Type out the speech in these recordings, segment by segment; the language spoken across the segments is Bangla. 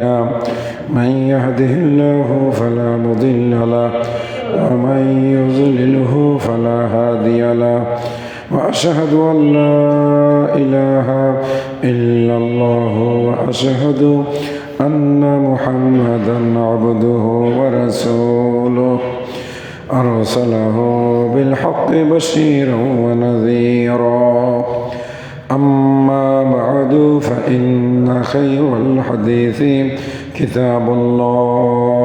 من يهده الله فلا مضل له ومن يضلله فلا هادي له وأشهد أن لا إله إلا الله وأشهد أن محمدا عبده ورسوله أرسله بالحق بشيرا ونذيرا أما بعد فإن خير الحديث كتاب الله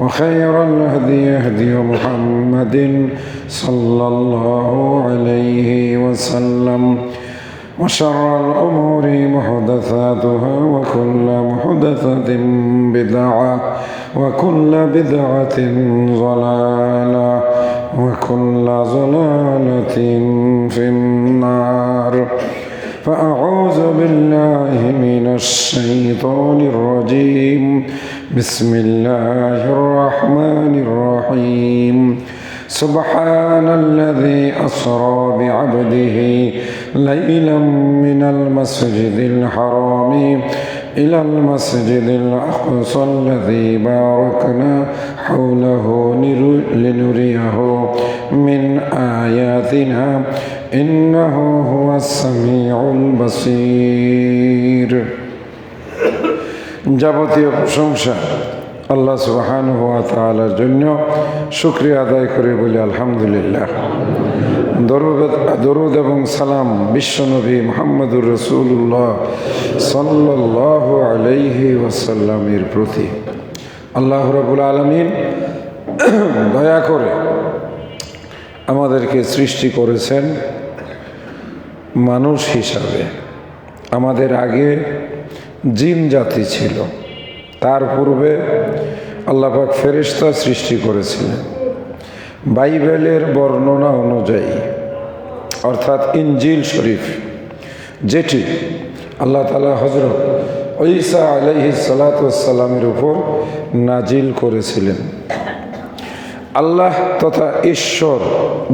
وخير الهدي هدي محمد صلى الله عليه وسلم وشر الأمور محدثاتها وكل محدثة بدعة وكل بدعة ضلالة وكل ضلالة في النار فأعوذ بالله من الشيطان الرجيم بسم الله الرحمن الرحيم سبحان الذي أسرى بعبده ليلا من المسجد الحرام إلى المسجد الأقصى الذي باركنا حوله لنريه من آياتنا إنه هو السميع البصير যাবতীয় প্রশংসা আল্লাহ সুবহানাহু ওয়া তাআলার জন্য শুকরিয়া আদায় করে বলি আলহামদুলিল্লাহ। দরুদ এবং সালাম বিশ্বনবী মুহাম্মদুর রাসূলুল্লাহ সাল্লাল্লাহু আলাইহি ওয়াসাল্লামের প্রতি। আল্লাহ রাব্বুল আলামিন দয়া করে আমাদেরকে সৃষ্টি করেছেন মানুষ হিসাবে। আমাদের আগে জিন জাতি ছিল, তার পূর্বে আল্লাহ পাক ফেরেশতা সৃষ্টি করেছিলেন। বাইবেলের বর্ণনা অনুযায়ী অর্থাৎ ইনজিল শরীফ যেটি আল্লাহ তাআলা হযরত ঈসা আলাইহিস সালাতু ওয়াস সালামের উপর নাজিল করেছিলেন, আল্লাহ তথা ঈশ্বর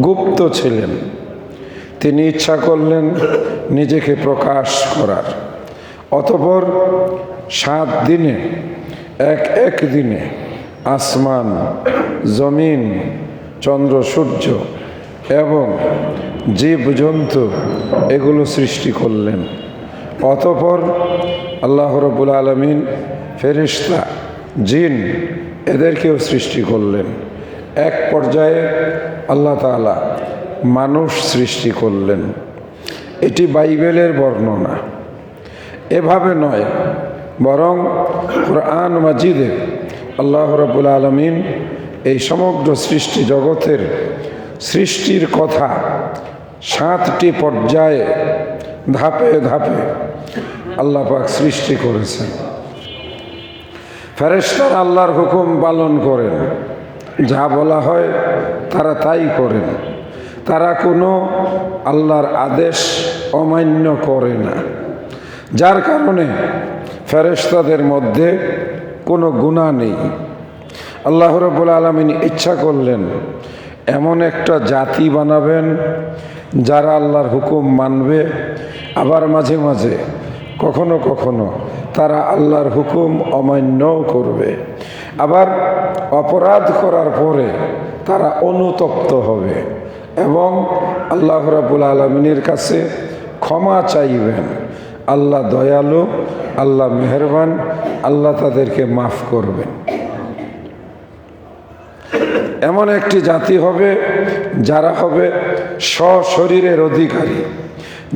গুপ্ত ছিলেন। তিনি ইচ্ছা করলেন নিজেকে প্রকাশ করার। অতঃপর 7 দিনে এক দিনে আসমান, জমিন, চন্দ্র, সূর্য এবং জীবজন্তু এগুলো সৃষ্টি করলেন। অতঃপর আল্লাহ রাব্বুল আলামিন ফেরেশতা, জিন এদেরকেও সৃষ্টি করলেন। এক পর্যায়ে আল্লাহ তাআলা মানুষ সৃষ্টি করলেন। এটি বাইবেলের বর্ণনা। এভাবে নয়, বরং কুরআন মাজিদে আল্লাহ রাব্বুল আলামিন এই সমগ্র সৃষ্টি জগতের সৃষ্টির কথা 7টি পর্যায়ে ধাপে ধাপে আল্লাহ পাক সৃষ্টি করেছেন। ফেরেশতারা আল্লাহর হুকুম পালন করেন, যা বলা হয় তারা তাই করেন। তারা কোনো আল্লাহর আদেশ অমান্য করে না, যার কারণে ফেরেশতাদের মধ্যে কোনো গুনাহ নেই। আল্লাহ রাব্বুল আলামিন ইচ্ছা করলেন এমন একটা জাতি বানাবেন যারা আল্লাহর হুকুম মানবে, আবার মাঝে মাঝে কখনো কখনো তারা আল্লাহর হুকুম অমান্যও করবে। আবার অপরাধ করার পরে তারা অনুতপ্ত হবে এবং আল্লাহ রাব্বুল আলামিনের কাছে ক্ষমা চাইবেন। আল্লাহ দয়ালু, আল্লাহ মেহেরবান, আল্লাহ তাদেরকে মাফ করবেন। এমন একটি জাতি হবে যারা হবে সশরীরের অধিকারী,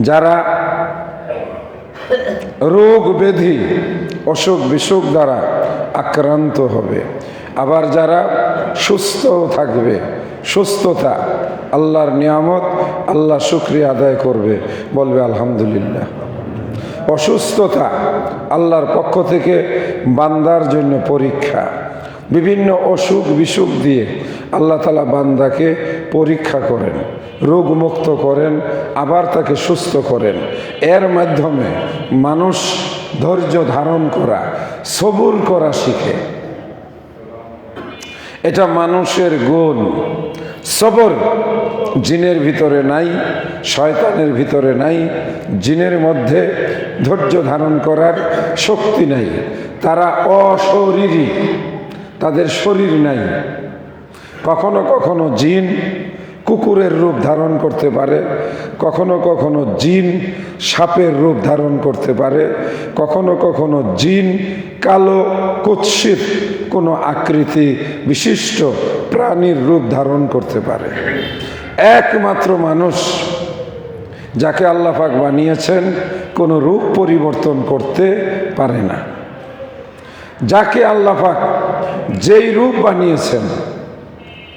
যারা রোগ ব্যাধি অসুখ বিসুখ দ্বারা আক্রান্ত হবে। আবার যারা সুস্থ থাকবে, সুস্থতা আল্লাহর নিয়ামত, আল্লাহ শুকরিয়া আদায় করবে, বলবে আলহামদুলিল্লাহ। অসুস্থতা আল্লাহর পক্ষ থেকে বান্দার জন্য পরীক্ষা। বিভিন্ন অসুখ বিসুখ দিয়ে আল্লাহ তাআলা বান্দাকে পরীক্ষা করেন, রোগমুক্ত করেন, আবার তাকে সুস্থ করেন। এর মাধ্যমে মানুষ ধৈর্য ধারণ করা, সবুর করা শিখে। এটা মানুষের গুণ। সবর জিনের ভিতরে নাই, শয়তানের ভিতরে নাই। জিনের মধ্যে ধৈর্য ধারণ করার শক্তি নাই, তারা অশরীরী, তাদের শরীর নাই। কখনো কখনো জিন কুকুরের রূপ ধারণ করতে পারে, কখনো কখনো জিন সাপের রূপ ধারণ করতে পারে, কখনো কখনো জিন কালো কুৎসিত কোনো আকৃতি বিশিষ্ট প্রাণীর রূপ ধারণ করতে পারে। একমাত্র মানুষ যাকে আল্লাহ পাক বানিয়েছেন কোনো রূপ পরিবর্তন করতে পারে না। যাকে আল্লাহ পাক যেই রূপ বানিয়েছেন,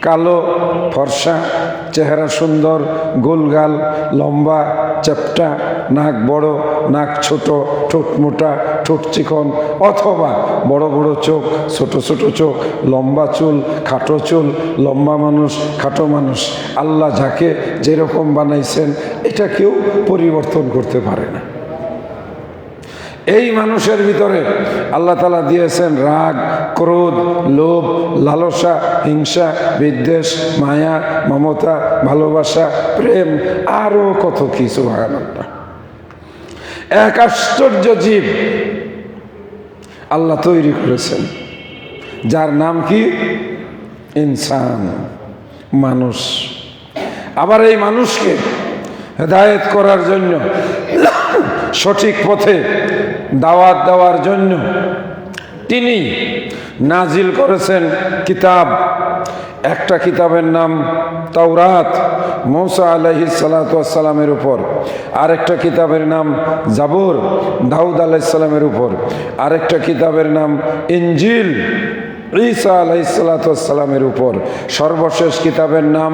কালো ফর্সা, চেহারা সুন্দর, গোলগাল, লম্বা, চ্যাপ্টা, নাক বড়, নাক ছোট, ঠোঁট মোটা, ঠোঁট চিকন, অথবা বড় বড় চোখ, ছোট ছোট চোখ, লম্বা চুল, খাটো চুল, লম্বা মানুষ, খাটো মানুষ, আল্লাহ যাকে যেরকম বানাইছেন এটা কেউ পরিবর্তন করতে পারে না। এই মানুষের ভিতরে আল্লাহ তাআলা দিয়েছেন রাগ, ক্রোধ, লোভ, লালসা, হিংসা, বিদ্বেষ, মায়া, মমতা, ভালোবাসা, প্রেম, আরো কত কি সুবহানাল্লাহ। এক আশ্চর্য জীব আল্লাহ তৈরি করেছেন, যার নাম কি? ইনসান, মানুষ। আবার এই মানুষকে হেদায়েত করার জন্য, সঠিক পথে দাওয়াত দেওয়ার জন্য তিনি নাজিল করেছেন কিতাব। একটা কিতাবের নাম তাওরাত, মূসা আলাইহিস সালাতু ওয়াস সালামের উপর। আরেকটা কিতাবের নাম জাবুর, দাউদ আলাইহিস সালামের উপর। আরেকটা কিতাবের নাম ইনজিল, ঈসা আলাইহিস সালাতু ওয়াস সালামের উপর। সর্বশেষ কিতাবের নাম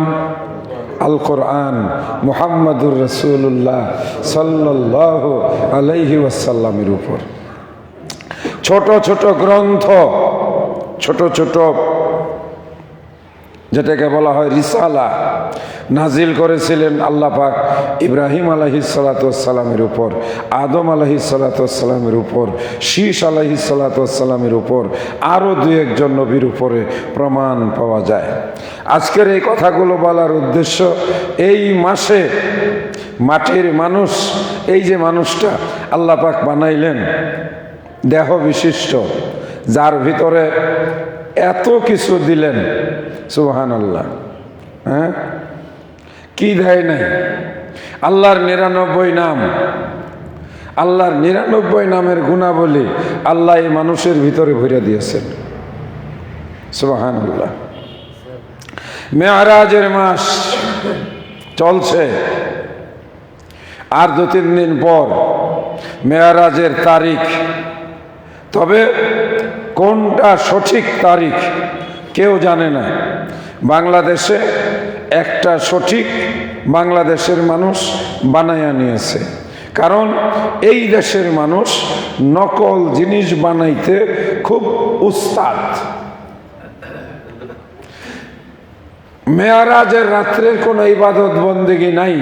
আল কোরআন, মুহাম্মাদুর রাসূলুল্লাহ সাল্লাল্লাহু আলাইহি ওয়াসাল্লামের উপর। ছোট ছোট গ্রন্থ, ছোট ছোট যেটাকে বলা হয় রিসালা, নাজিল করেছিলেন আল্লাহ পাক ইব্রাহিম আলাইহিস সালাতু ওয়াস সালামের উপর, আদম আলাইহিস সালাতু ওয়াস সালামের উপর, শীশ আলাইহিস সালাতু ওয়াস সালামের উপর, আরো দুই একজন নবীর উপরে প্রমাণ পাওয়া যায়। আজকের এই কথাগুলো বলার উদ্দেশ্য, এই মাসে মাটির মানুষ, এই যে মানুষটা আল্লাহ পাক বানাইলেন দেহ বিশিষ্ট, যার ভিতরে এত কিছু দিলেন, সুবহানাল্লাহ। হ্যাঁ, কি দেয় নাই? আল্লাহর 99 নাম, আল্লাহর 99 নামের গুণাবলী আল্লাহ এই মানুষের ভিতরে ভরে দিয়েছেন, সুবহানাল্লাহ। মেরাজের মাস চলছে, আর 2-3 দিন পর মেরাজের তারিখ। তবে কোনটা সঠিক তারিখ কেউ জানে না। বাংলাদেশে একটা সঠিক বাংলাদেশের মানুষ বানায়া নিয়েছে, কারণ এই দেশের মানুষ নকল জিনিস বানাইতে খুব উস্তাদ। মেরাজের রাত্রের কোনো ইবাদত বন্দেগী নাই,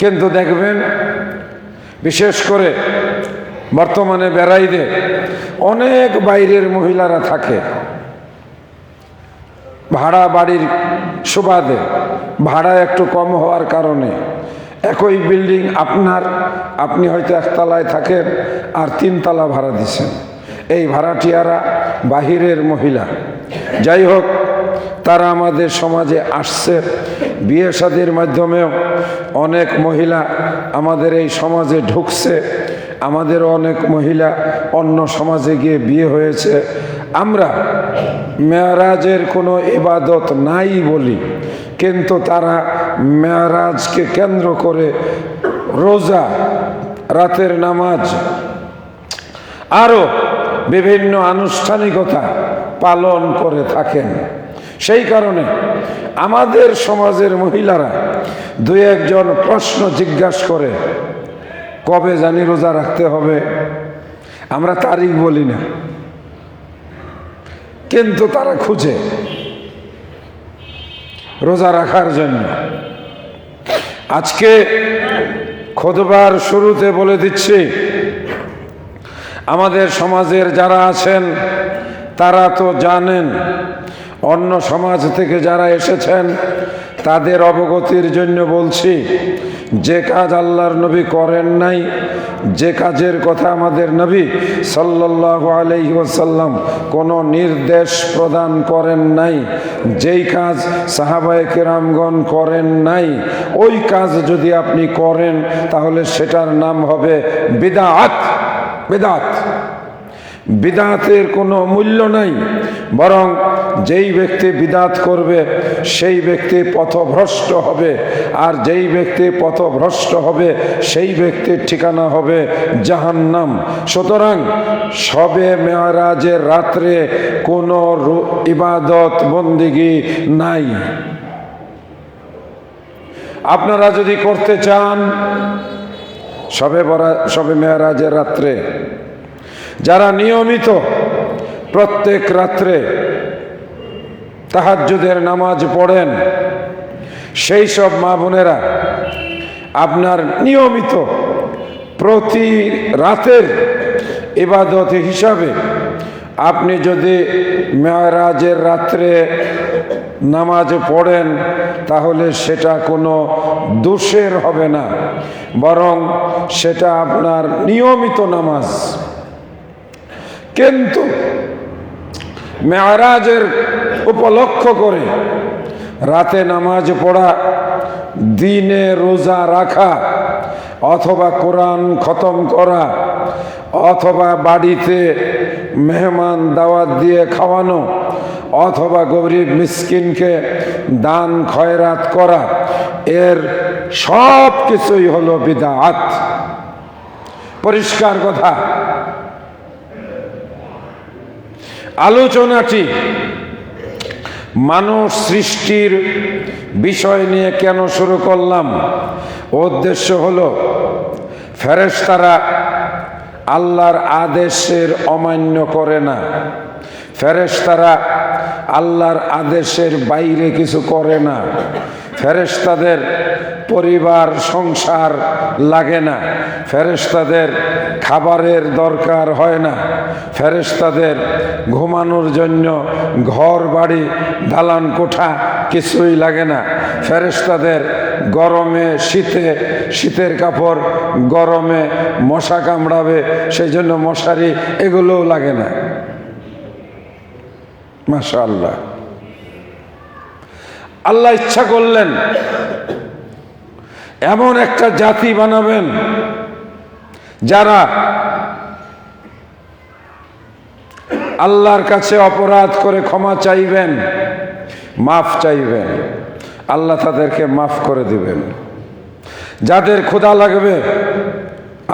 কিন্তু দেখবেন বিশেষ করে বর্তমানে বেড়াইতে অনেক বাইরের মহিলারা থাকে, ভাড়া বাড়ির সুবাদে, ভাড়া একটু কম হওয়ার কারণে। একই বিল্ডিং আপনার, আপনি হয়তো একতলায় থাকেন আর 3 তলা ভাড়া দিচ্ছেন। এই ভাড়াটিয়ারা বাহিরের মহিলা। যাই হোক, তারা আমাদের সমাজে আসছে, বিয়ে শাদীর মাধ্যমেও অনেক মহিলা আমাদের এই সমাজে ঢুকছে। আমাদেরও অনেক মহিলা অন্য সমাজে গিয়ে বিয়ে হয়েছে। আমরা মেরাজের কোনো ইবাদত নাই বলি, কিন্তু তারা মেরাজকে কেন্দ্র করে রোজা, রাতের নামাজ, আরও বিভিন্ন আনুষ্ঠানিকতা পালন করে থাকেন। সেই কারণে আমাদের সমাজের মহিলারা 2-1 প্রশ্ন জিজ্ঞাসা করে, কবে জানি রোজা রাখতে হবে? আমরা তারিখ বলি না, কিন্তু তারা খুঁজে রোজা রাখার জন্য। আজকে খুতবার শুরুতে বলে দিচ্ছি, আমাদের সমাজের যারা আছেন তারা তো জানেন, অন্য সমাজ থেকে যারা এসেছেন তাদের অবগতির জন্য বলছি, যে কাজ আল্লাহর নবী করেন নাই, যে কাজের কথা আমাদের নবী সাল্লাল্লাহু আলাইহি ওয়াসাল্লাম কোনো নির্দেশ প্রদান করেন নাই, যেই কাজ সাহাবায়ে কেরামগণ করেন নাই, ওই কাজ যদি আপনি করেন তাহলে সেটার নাম হবে বিদআত। বিদআত, বিদআতের কোনো মূল্য নাই, বরং যেই ব্যক্তি বিদআত করবে সেই ব্যক্তি পথভ্রষ্ট হবে, আর যেই ব্যক্তি পথভ্রষ্ট হবে সেই ব্যক্তির ঠিকানা হবে জাহান্নাম। সুতরাং শবে মেরাজের রাত্রে কোনো ইবাদত বন্দিগি নাই। আপনারা যদি করতে চান শবে মেরাজের রাত্রে, যারা নিয়মিত প্রত্যেক রাত্রে তাহাজ্জুদের নামাজ পড়েন, সেই সব মা বোনেরা আপনার নিয়মিত প্রতি রাতের ইবাদত হিসাবে আপনি যদি মেরাজের রাত্রে নামাজ পড়েন তাহলে সেটা কোনো দোষের হবে না, বরং সেটা আপনার নিয়মিত নামাজ। কিন্তু মেরাজের উপলক্ষ করে রাতে নামাজ পড়া, দিনে রোজা রাখা, অথবা কোরআন খতম করা, অথবা বাড়িতে মেহমান দাওয়াত দিয়ে খাওয়ানো, অথবা গরিব মিসকিনকে দান খয়রাত করা, এর সব কিছুই হলো বিদআত। পরিষ্কার কথা। আলোচনাটি মানুষ সৃষ্টির বিষয় নিয়ে কেন শুরু করলাম? উদ্দেশ্য হলো ফেরেশতারা আল্লাহর আদেশের অমান্য করে না, ফেরেশতারা আল্লাহর আদেশের বাইরে কিছু করে না, ফেরেশতাদের পরিবার সংসার লাগে না, ফেরেশতাদের খাবারের দরকার হয় না, ফেরেশতাদের ঘুমানোর জন্য ঘর বাড়ি দালান কোঠা কিছুই লাগে না, ফেরেশতাদের গরমে শীতে শীতের কাপড়, গরমে মশা কামড়াবে সেই জন্য মশারি, এগুলোও লাগে না। মাশাআল্লাহ। আল্লাহ ইচ্ছা করলেন এমন একটা জাতি বানাবেন যারা আল্লাহর কাছে অপরাধ করে ক্ষমা চাইবেন, মাফ চাইবেন, আল্লাহ তাদেরকে মাফ করে দিবেন। যাদের ক্ষুধা লাগবে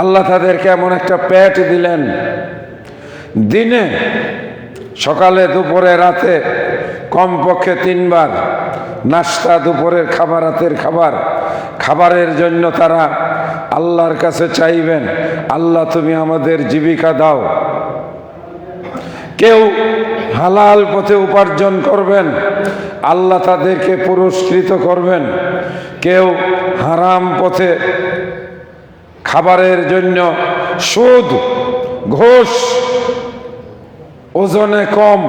আল্লাহ তাদেরকে এমন একটা পেট দিলেন, দিনে সকালে দুপুরে রাতে কমপক্ষে 3 বার নাস্তা, দুপুরের খাবার, রাতের খাবার, খাবারের জন্য তারা আল্লাহর কাছে চাইবেন, আল্লাহ তুমি আমাদের জীবিকা দাও। কেউ হালাল পথে উপার্জন করবেন, আল্লাহ তাদেরকে পুরস্কৃত করবেন। কেউ হারাম পথে খাবারের জন্য সুদ, ঘুষ, ওজনে কম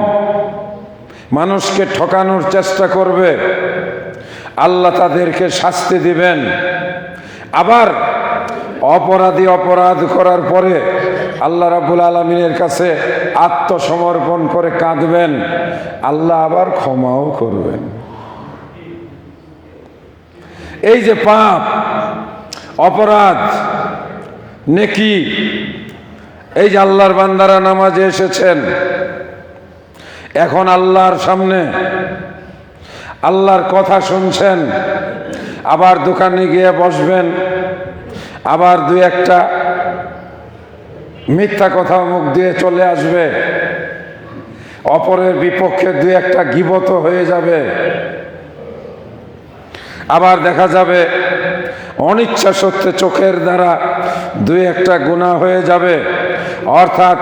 মানুষকে ঠকানোর চেষ্টা করবে, আল্লাহ তাদেরকে শাস্তি দিবেন। আবার অপরাধী অপরাধ করার পরে আল্লাহ রাব্বুল আলামিনের কাছে আত্মসমর্পণ করে কাঁদবেন, আল্লাহ আবার ক্ষমাও করবেন। এই যে পাপ, অপরাধ, নেকি, এই যে আল্লাহর বান্দারা নামাজে এসেছেন, এখন আল্লাহর সামনে আল্লাহর কথা শুনছেন, আবার দোকানে গিয়ে বসবেন, আবার 2-1টা মিথ্যা কথা মুখ দিয়ে চলে আসবে, অপরের বিপক্ষে 2-1টা গীবত হয়ে যাবে, আবার দেখা যাবে অনিচ্ছা সত্ত্বে চোখের দ্বারা 2-1টা গুনাহ হয়ে যাবে। অর্থাৎ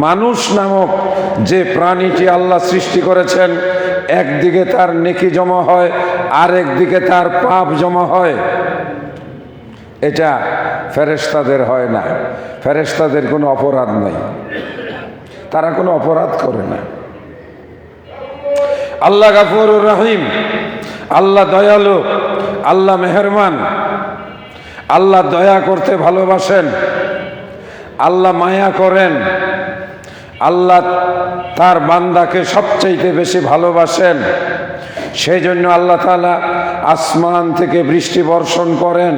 মানুষ নামক যে প্রাণীটি আল্লাহ সৃষ্টি করেছেন, একদিকে তার নেকি জমা হয়, আর একদিকে তার পাপ জমা হয়। এটা ফেরেশতাদের হয় না, ফেরেশতাদের কোনো অপরাধ নাই, তারা কোনো অপরাধ করে না। আল্লাহ গফুরুর রহিম, আল্লাহ দয়ালু, আল্লাহ মেহেরবান। আল্লাহ দয়া করতে ভালোবাসেন, আল্লাহ মায়া করেন, আল্লাহ তার বান্দাকে সবচাইতে বেশি ভালোবাসেন। সেই জন্য আল্লাহ তাআলা আসমান থেকে বৃষ্টি বর্ষণ করেন,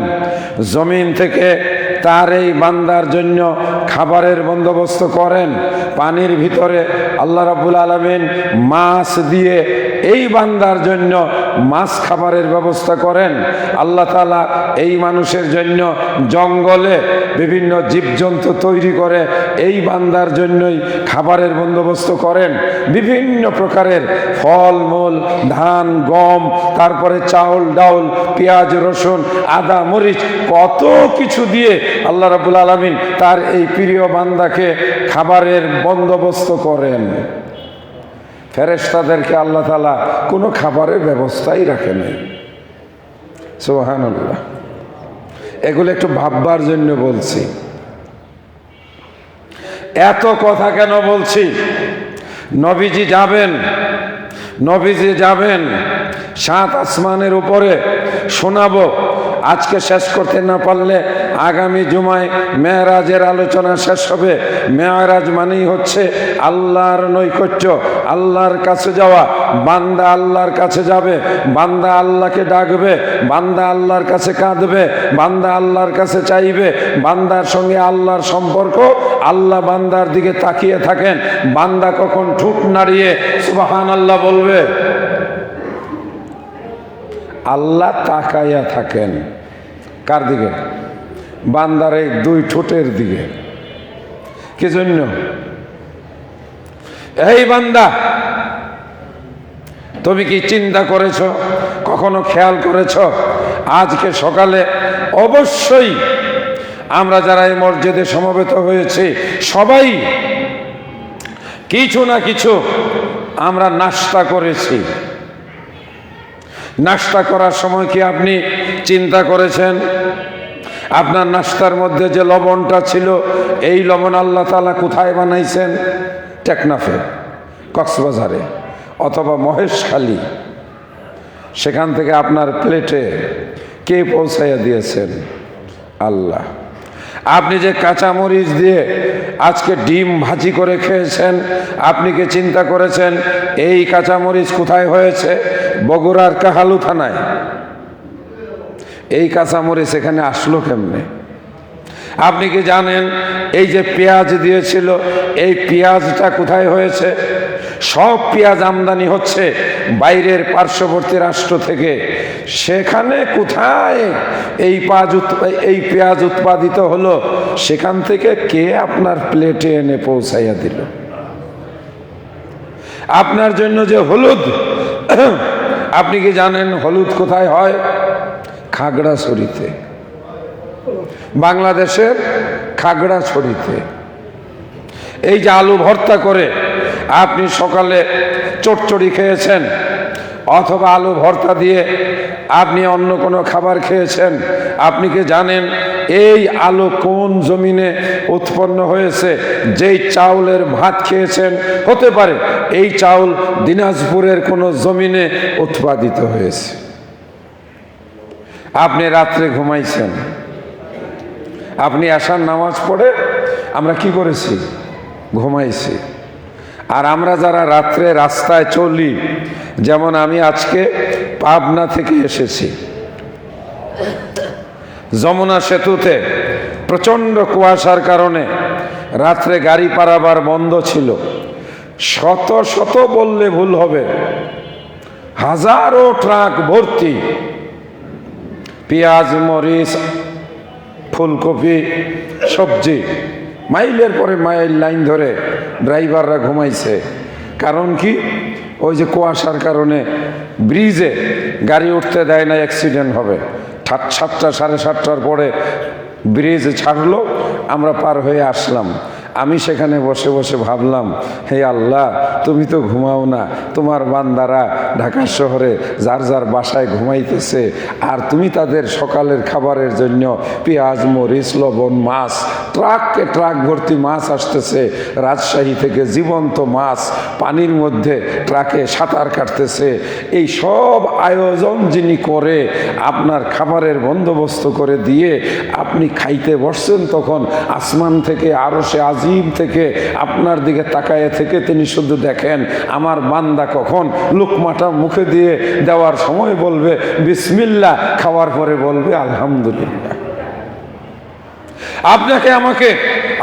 জমিন থেকে তার এই বান্দার জন্য খাবারের বন্দোবস্ত করেন, পানির ভিতরে আল্লাহ রাব্বুল আলামিন মাছ দিয়ে এই বান্দার জন্য মাছ খাবারের ব্যবস্থা করেন। আল্লাহ তাআলা এই মানুষের জন্য জঙ্গলে বিভিন্ন জীবজন্তু তৈরি করে এই বান্দার জন্যই খাবারের বন্দোবস্ত করেন। বিভিন্ন প্রকারের ফল মূল, ধান, গম, তারপরে চাউল ডাউল, পেঁয়াজ রসুন, আদা মরিচ, কত কিছু দিয়ে আল্লাহ রাব্বুল আলামিন তার এই প্রিয় বান্দাকে খাবারের বন্দোবস্ত করেন। ফেরেশতাদেরকে আল্লাহ তাআলা কোনো খাবারের ব্যবস্থাই রাখে নাই। সুবহানাল্লাহ। এগুলো একটু ভাববার জন্য বলছি। এত কথা কেন বলছি? নবীজি যাবেন, নবীজি যাবেন 7 আসমানের উপরে, শোনাবো। আজকে শেষ করতে না পারলে আগামী জুমায় মেরাজের আলোচনা শেষ হবে। মেরাজ মানেই হচ্ছে আল্লাহর নৈকট্য, আল্লাহর কাছে যাওয়া। বান্দা আল্লাহর কাছে যাবে, বান্দা আল্লাহকে ডাকবে, বান্দা আল্লাহর কাছে কাঁদবে, বান্দা আল্লাহর কাছে চাইবে, বান্দার সঙ্গে আল্লাহর সম্পর্ক। আল্লাহ বান্দার দিকে তাকিয়ে থাকেন, বান্দা কখন ঠোঁট নাড়িয়ে সুবহানাল্লাহ বলবে, আল্লাহ তাকাইয়া থাকেন। কার দিকে? বান্দার এই 2 ঠোঁটের দিকে। কি জন্য? এই বান্দা, তুমি কি চিন্তা করেছ, কখনো খেয়াল করেছ? আজকে সকালে অবশ্যই আমরা যারা এই মসজিদে সমবেত হয়েছি সবাই কিছু না কিছু আমরা নাস্তা করেছি। নাস্তা করার সময় কি আপনি চিন্তা করেছেন আপনার নাস্তার মধ্যে যে লবণটা ছিল, এই লবণ আল্লাহ তাআলা কোথায় বানাইছেন? টেকনাফে, কক্সবাজারে অথবা মহেশখালী। সেখান থেকে আপনার প্লেটে কে পৌঁছাইয়া দিয়েছেন? আল্লাহ। আপনি যে কাঁচামরিচ দিয়ে আজকে ডিম ভাজি করে খেয়েছেন, আপনি কি চিন্তা করেছেন এই কাঁচামরিচ কোথায় হয়েছে? বগুড়ার কাহালু থানায়। এই কাঁচামরিচ এখানে আসলো কেমনে? আপনি কি জানেন এই যে পেঁয়াজ দিয়েছিল, এই পেঁয়াজটা কোথায় হয়েছে? সব পেঁয়াজ আমদানি হচ্ছে বাইরের পার্শ্ববর্তী রাষ্ট্র থেকে। সেখানে কোথায় এই পেঁয়াজ উৎপাদিত হলো? সেখান থেকে কে আপনার প্লেটে এনে পৌঁছাইয়া দিল? আপনার জন্য যে হলুদ, আপনি কি জানেন হলুদ কোথায় হয়? খাগড়াছড়িতে, বাংলাদেশের খাগড়াছড়িতে। এই যে আলু ভর্তা করে আপনি সকালে চচ্চড়ি খেয়েছেন, অথবা আলু ভর্তা দিয়ে আপনি অন্য কোনো খাবার খেয়েছেন, আপনি কি জানেন এই আলু কোন জমিনে উৎপন্ন হয়েছে? যেই চাউলের ভাত খেয়েছেন, হতে পারে এই চাউল দিনাজপুরের কোনো জমিনে উৎপাদিত হয়েছে। আপনি রাত্রে ঘুমাইছেন, আপনি আশার নামাজ পড়ে আমরা কি করেছি? ঘুমাইছি। আর আমরা যারা রাত্রে রাস্তায় চলি, যেমন আমি আজকে পাবনা থেকে এসেছি, যমুনা সেতুতে প্রচণ্ড কুয়াশার কারণে রাত্রে গাড়ি পারাবার বন্ধ ছিল। শত শত বললে ভুল হবে, হাজারো ট্রাক ভর্তি পেঁয়াজ, মরিচ, ফুলকপি, সবজি, মাইলের পরে মাইল লাইন ধরে ড্রাইভাররা ঘুমাইছে। কারণ কি? ওই যে কুয়াশার কারণে ব্রিজে গাড়ি উঠতে দেয় না, অ্যাক্সিডেন্ট হবে। 7টা 7:30টার পরে ব্রিজ ছাড়লো, আমরা পার হয়ে আসলাম। আমি সেখানে বসে বসে ভাবলাম, হে আল্লাহ, তুমি তো ঘুমাও না, তোমার বান্দারা ঢাকা শহরে যার যার বাসায় ঘুমাইতেছে, আর তুমি তাদের সকালের খাবারের জন্য পেঁয়াজ, মরিচ, লবণ, মাছ, ট্রাককে ট্রাক ভর্তি মাছ আসতেছে রাজশাহী থেকে, জীবন্ত মাছ পানির মধ্যে ট্রাকে সাঁতার কাটতেছে। এই সব আয়োজন যিনি করে আপনার খাবারের বন্দোবস্ত করে দিয়ে আপনি খাইতে বসছেন, তখন আসমান থেকে, আরশে আজিম থেকে আপনার দিকে তাকায়ে থেকে তিনি শুধু দেখেন আমার বান্দা কখন লুকমাটা মুখে দিয়ে দেওয়ার সময় বলবে বিসমিল্লাহ, খাওয়ার পরে বলবে আলহামদুলিল্লাহ। আপনাকে আমাকে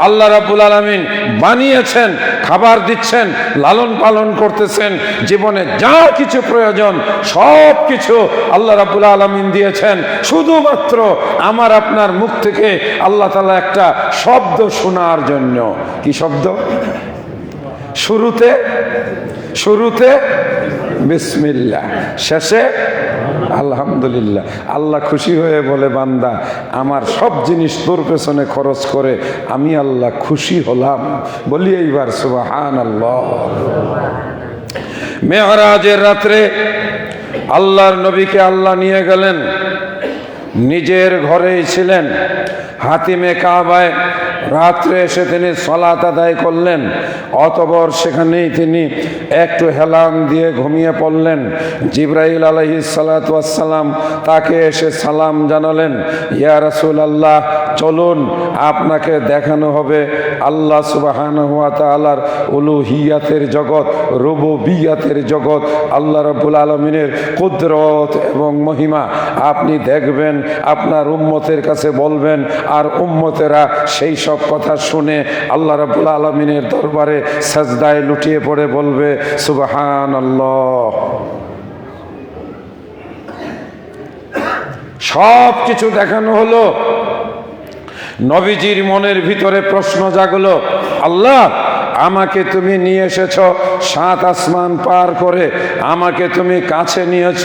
আল্লাহ রাব্বুল আলামিন বানিয়েছেন, খাবার দিচ্ছেন, লালন পালন করতেছেন, জীবনে যা কিছু প্রয়োজন সব কিছু আল্লাহ রাব্বুল আলামিন দিয়েছেন। শুধুমাত্র আমার আপনার মুখ থেকে আল্লাহ তাআলা একটা শব্দ শোনার জন্য। কি শব্দ? শুরুতে বিসমিল্লাহ, শেষে আলহামদুলিল্লাহ। আল্লাহ খুশি হয়ে বলে, বান্দা আমার সব জিনিস তোর পেছনে খরচ করে আমি আল্লাহ খুশি হলাম। বলি এইবার সুবহানাল্লাহ। মেরাজের রাত্রে আল্লাহর নবীকে আল্লাহ নিয়ে গেলেন, নিজের ঘরেই ছিলেন, হাতিমে কাবায় রাত্রে এসে তিনি সালাত আদায় করলেন। অতঃপর সেখানেই তিনি একটু হেলান দিয়ে ঘুমিয়ে পড়লেন। জিবরাইল আলাইহিস সালাতু ওয়াস সালাম তাকে এসে সালাম জানালেন, ইয়া রাসূলুল্লাহ, চলুন আপনাকে দেখানো হবে আল্লাহ সুবহানাহু ওয়া তাআলার উলুহিয়াতের জগৎ, রুবুবিয়াতের জগৎ, আল্লাহ রাব্বুল আলামিনের কুদরত এবং মহিমা। আপনি দেখবেন, আপনার উম্মতের কাছে বলবেন, আর উম্মতেরা সেই সব কথা শুনে আল্লাহ রাব্বুল আলামিনের দরবারে সাজদায় লুটিয়ে পড়ে বলবে সুবহানাল্লাহ। সব কিছু দেখানো হলো। নবীজির মনের ভিতরে প্রশ্ন জাগলো, আল্লাহ আমাকে তুমি নিয়ে এসেছ 7 আসমান পার করে, আমাকে তুমি কাছে নিয়েছ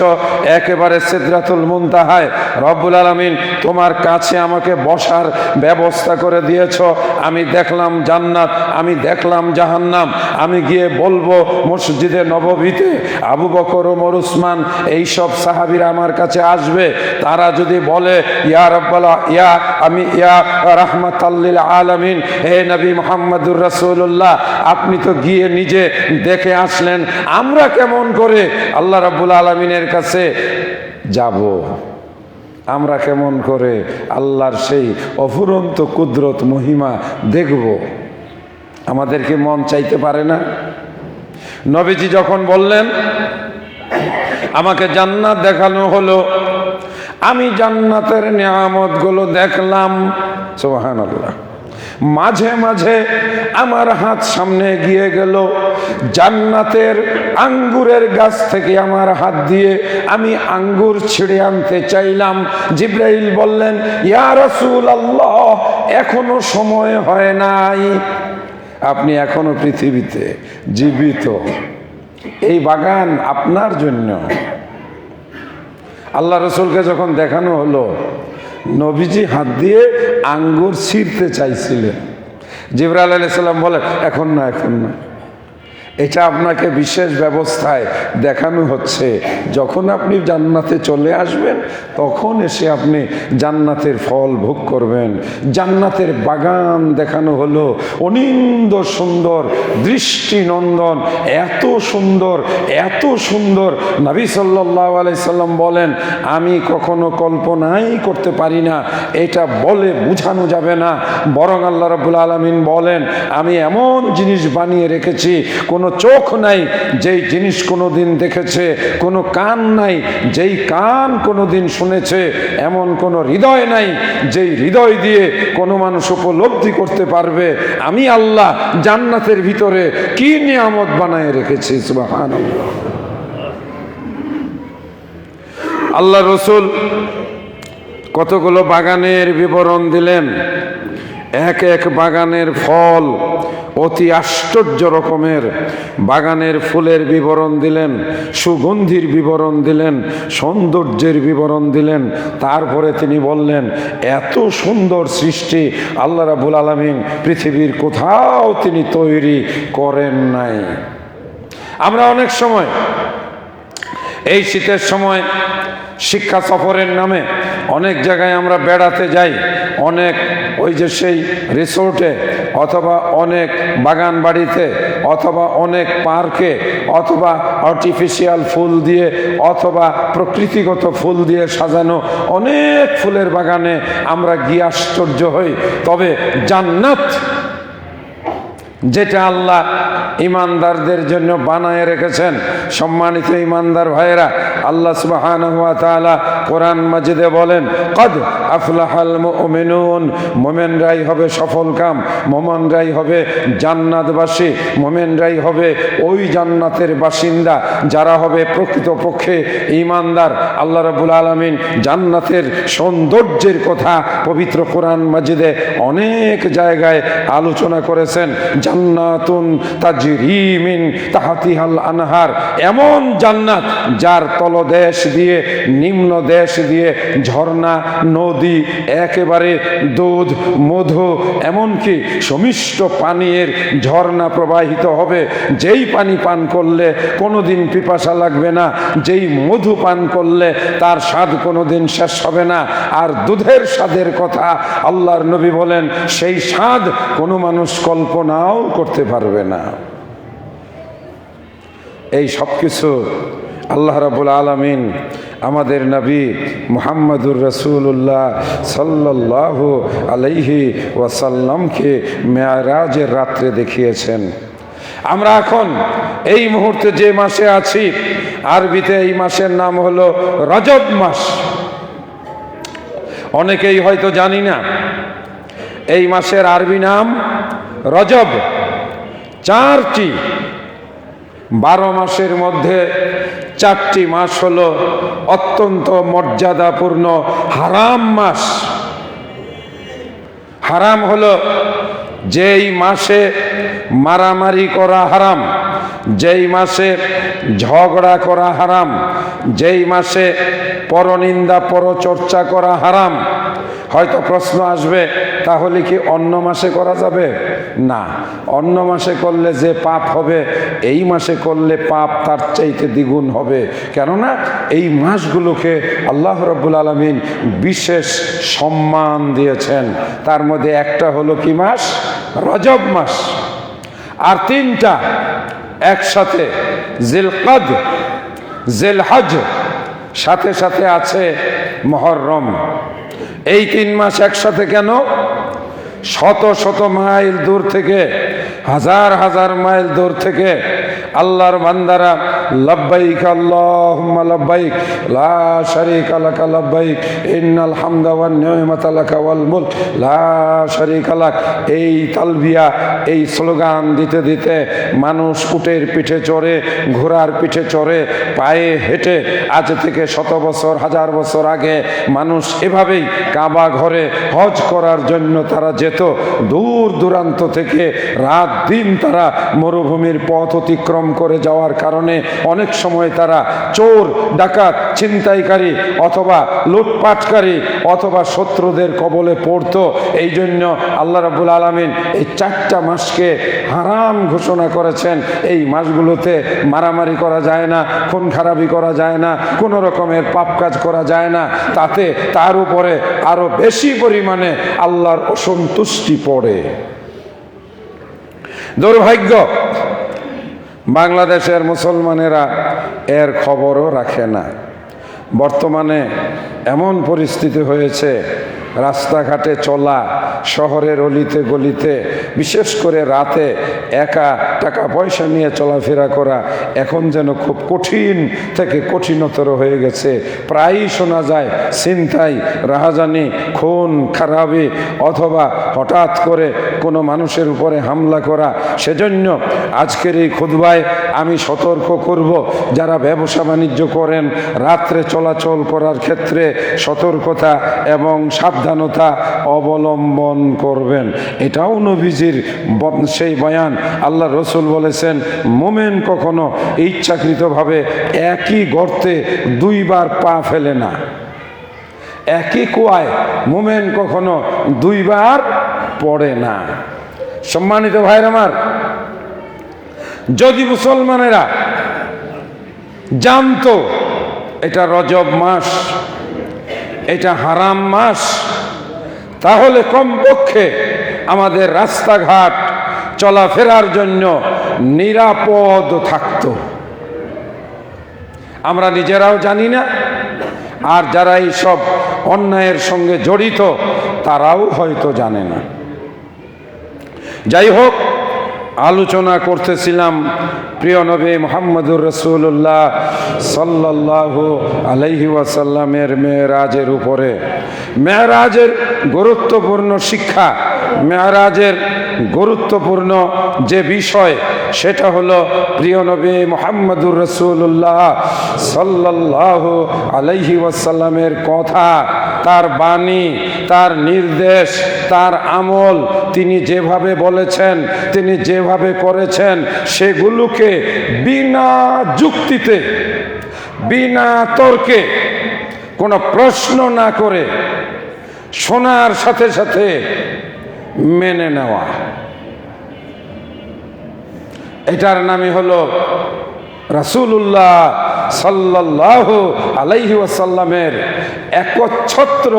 একেবারে সিদরাতুল মুনতাহায়। রব্বুল আলামিন তোমার কাছে আমাকে বসার ব্যবস্থা করে দিয়েছ। আমি দেখলাম জান্নাত, আমি দেখলাম জাহান্নাম। আমি গিয়ে বলবো মসজিদে নববীতে আবু বকর, ওমর, উসমান এইসব সাহাবীরা আমার কাছে আসবে। তারা যদি বলে ইয়া রাব্বাল ইয়া রাহমাতাল লিল আলামিন, হে নবী মুহাম্মদুর রাসূলুল্লাহ, আপনি তো গিয়ে নিজে দেখে আসলেন, আমরা কেমন করে আল্লাহ রাব্বুল আলামিনের কাছে যাব? আমরা কেমন করে আল্লাহর সেই অফুরন্ত কুদরত মহিমা দেখব? আমাদেরকে মন চাইতে পারে না? নবীজি যখন বললেন আমাকে জান্নাত দেখানো হলো, আমি জান্নাতের নিয়ামতগুলো দেখলাম, সুবহানাল্লাহ। মাঝে মাঝে আমার হাত সামনে গিয়ে গেল, জান্নাতের আঙ্গুরের গাছ থেকে আমার হাত দিয়ে আমি আঙ্গুর ছিঁড়ে আনতে চাইলাম। জিবরাইল বললেন, ইয়া রাসূলুল্লাহ, এখনো সময় হয় নাই, আপনি এখনো পৃথিবীতে জীবিত, এই বাগান আপনার জন্য। আল্লাহ রসুলকে যখন দেখানো হলো, নবীজি হাত দিয়ে আঙ্গুর ছিঁড়তে চাইছিলেন। জিবরাইল আলাইহিস সালাম বলে, এখন না, এখন না, এটা আপনাকে বিশেষ ব্যবস্থায় দেখানো হচ্ছে। যখন আপনি জান্নাতে চলে আসবেন তখন এসে আপনি জান্নাতের ফল ভোগ করবেন। জান্নাতের বাগান দেখানো হলো, অনিন্দ সুন্দর, দৃষ্টিনন্দন, এত সুন্দর, এত সুন্দর। নবী সাল্লাল্লাহু আলাইহি সাল্লাম বলেন, আমি কখনো কল্পনাই করতে পারি না, এটা বলে বোঝানো যাবে না। বরং আল্লাহ রাব্বুল আলামিন বলেন, আমি এমন জিনিস বানিয়ে রেখেছি, কোনো চোখ নাই যেই জিনিস কোনোদিন দেখেছে, কোনো কান নাই যেই কান কোনোদিন শুনেছে, এমন কোনো হৃদয় নাই যেই হৃদয় দিয়ে কোনো মানুষ উপলব্ধি করতে পারবে আমি আল্লাহ জান্নাতের ভিতরে কি নিয়ামত বানায় রেখেছি। সুবহানাল্লাহ। আল্লাহ রসুল কতগুলো বাগানের বিবরণ দিলেন। এক এক বাগানের ফল অতি আশ্চর্য রকমের। বাগানের ফুলের বিবরণ দিলেন, সুগন্ধির বিবরণ দিলেন, সৌন্দর্যের বিবরণ দিলেন। তারপরে তিনি বললেন, এত সুন্দর সৃষ্টি আল্লাহ রাব্বুল আলামিন পৃথিবীর কোথাও তিনি তৈরি করেন নাই। আমরা অনেক সময় এই শীতের সময় শিক্ষা সফরের নামে অনেক জায়গায় আমরা বেড়াতে যাই, অনেক ওই যে সেই রিসোর্টে অথবা অনেক বাগান বাড়িতে অথবা অনেক পার্কে অথবা আর্টিফিশিয়াল ফুল দিয়ে অথবা প্রকৃতিগত ফুল দিয়ে সাজানো অনেক ফুলের বাগানে আমরা গিয়ে আশ্চর্য হই। তবে জান্নাত যেটা আল্লাহ ইমানদারদের জন্য বানায় রেখেছেন, সম্মানিত ইমানদার ভাইয়েরা, আল্লাহ সুবহানাহু ওয়া তাআলা কোরআন মাজিদে বলেন, কদ আফলাহাল মুমিনুন, মুমিনরাই হবে সফলকাম, মুমিনরাই হবে জান্নাতবাসী, মুমিনরাই হবে ওই জান্নাতের বাসিন্দা যারা হবে প্রকৃতপক্ষে ইমানদার। আল্লাহ রাব্বুল আলামিন জান্নাতের সৌন্দর্যের কথা পবিত্র কোরআন মাজিদে অনেক জায়গায় আলোচনা করেছেন। জান্নাতুন তাজরি মিন তাহতিহাল আনহার, এমন জান্নাত যার তলদেশ দিয়ে নিম্ন দেশ দিয়ে ঝর্ণা নদী একেবারে দুধ মধু এমনকি সমিষ্ট পানীয়ের ঝর্ণা প্রবাহিত হবে। যেই পানি পান করলে কোনোদিন পিপাসা লাগবে না, যেই মধু পান করলে তার স্বাদ কোনোদিন শেষ হবে না। আর দুধের স্বাদের কথা আল্লাহর নবী বলেন, সেই স্বাদ কোনো মানুষ কল্পনাও করতে পারবে না। এই সব কিছু আল্লাহ রাব্বুল আলামিন আমাদের নবী মুহাম্মদুর রাসূলুল্লাহ সাল্লাল্লাহু আলাইহি ওয়াসাল্লামকে মেরাজের রাত্রে দেখিয়েছেন। আমরা এখন এই মুহূর্তে যে মাসে আছি, আরবিতে এই মাসের নাম হলো রজব মাস। অনেকেই হয়তো জানি না এই মাসের আরবি নাম রজব। 4টি 12 মাসের মধ্যে 4টি মাস হলো অত্যন্ত মর্যাদাপূর্ণ হারাম মাস। হারাম হলো যেই মাসে মারামারি করা হারাম, যেই মাসে ঝগড়া করা হারাম, যেই মাসে পরনিন্দা পরচর্চা করা হারাম। হয়তো প্রশ্ন আসবে, তাহলে কি অন্য মাসে করা যাবে? না, অন্য মাসে করলে যে পাপ হবে এই মাসে করলে পাপ তার চাইতে দ্বিগুণ হবে। কেননা এই মাসগুলোকে আল্লাহ রাব্বুল আলামিন বিশেষ সম্মান দিয়েছেন। তার মধ্যে একটা হলো কি মাস? রজব মাস। আর 3টা একসাথে, জিলকদ, জিলহজ, সাথে সাথে আছে মুহররম। এই 3 মাস একসাথে কেন? শত শত মাইল দূর থেকে, হাজার হাজার মাইল দূর থেকে আল্লাহর বান্দারা লব্বাইক আল্লাহুম্মা লব্বাইক লা শারীকা লাকা লব্বাইক ইন্নাল হামদা ওয়ান নি'মাতা লাকা ওয়াল মুলক লা শারীকা লাক, এই তালবিয়া, এই স্লোগান দিতে দিতে মানুষ উটের পিঠে চড়ে, ঘোড়ার পিঠে চড়ে, পায়ে হেঁটে, আজ থেকে শত বছর হাজার বছর আগে মানুষ এভাবেই কাবা ঘরে হজ করার জন্য তারা যেত। দূর দূরান্ত থেকে রাত দিন তারা মরুভূমির পথ অতিক্রম করে যাওয়ার কারণে অনেক সময় তারা চোর, ডাকাত, ছিনতাইকারী অথবা লুটপাটকারী অথবা শত্রুদের কবলে পড়তো। এই জন্য আল্লাহ রাব্বুল আলামিন এই 4টা মাসকে হারাম ঘোষণা করেছেন। এই মাসগুলোতে মারামারি করা যায় না, খুন খারাপি করা যায় না, কোনো রকমের পাপ কাজ করা যায় না। তাতে তার উপরে আরো বেশি পরিমাণে আল্লাহর অসন্তুষ্টি পড়ে। দুর্ভাগ্য, বাংলাদেশের মুসলমানেরা এর খবরও রাখে না। বর্তমানে এমন পরিস্থিতি হয়েছে, রাস্তাঘাটে চলা, শহরের অলিতে গলিতে, বিশেষ করে রাতে একা টাকা পয়সা নিয়ে চলাফেরা করা এখন যেন খুব কঠিন থেকে কঠিনতর হয়ে গেছে। প্রায়ই শোনা যায় ছিনতাই, রাহাজানি, খুন খারাপি অথবা হঠাৎ করে কোনো মানুষের উপরে হামলা করা। সেজন্য আজকের এই খুতবায় আমি সতর্ক করব, যারা ব্যবসা বাণিজ্য করেন রাত্রে চলাচল করার ক্ষেত্রে সতর্কতা এবং সাবধান সাবধানতা অবলম্বন করবেন। এটাও নবীজির সেই বয়ান। আল্লাহ রসুল বলেছেন, মোমেন কখনো ইচ্ছাকৃতভাবে একই গর্তে দুইবার পা ফেলে না, একই কুয়ায় মোমেন কখনো দুইবার পড়ে না। সম্মানিত ভাইরা আমার, যদি মুসলমানেরা জানতো এটা রজব মাস, এটা হারাম মাস, তাহলে কমপক্ষে আমাদের রাস্তাঘাট চলাফেরার জন্য নিরাপদ থাকতো। আমরা নিজেরাও জানি না, আর যারা এই সব অন্যায়ের সঙ্গে জড়িত তারাও হয়তো জানে না। যাই হোক, আলোচনা করতেছিলাম প্রিয় নবী মুহাম্মদুর রাসূলুল্লাহ সাল্লাল্লাহু আলাইহি ওয়াসাল্লামের মেরাজের উপরে। মেরাজের গুরুত্বপূর্ণ শিক্ষা, মেরাজের গুরুত্বপূর্ণ যে বিষয়, সেটা হলো প্রিয় নবী মুহাম্মদুর রাসূলুল্লাহ সাল্লাল্লাহু আলাইহি ওয়াসাল্লামের কথা, তার বাণী, তার নির্দেশ, তার আমল, তিনি যেভাবে বলেছেন, তিনি যেভাবে করেছেন, সেগুলোকে বিনা যুক্তিতে, বিনা তর্কে, কোনো প্রশ্ন না করে শোনার সাথে সাথে মেনে নেওয়া, এটার নামই হলো রাসূলুল্লাহ সাল্লাল্লাহু আলাইহি ওয়াসাল্লামের একচ্ছত্র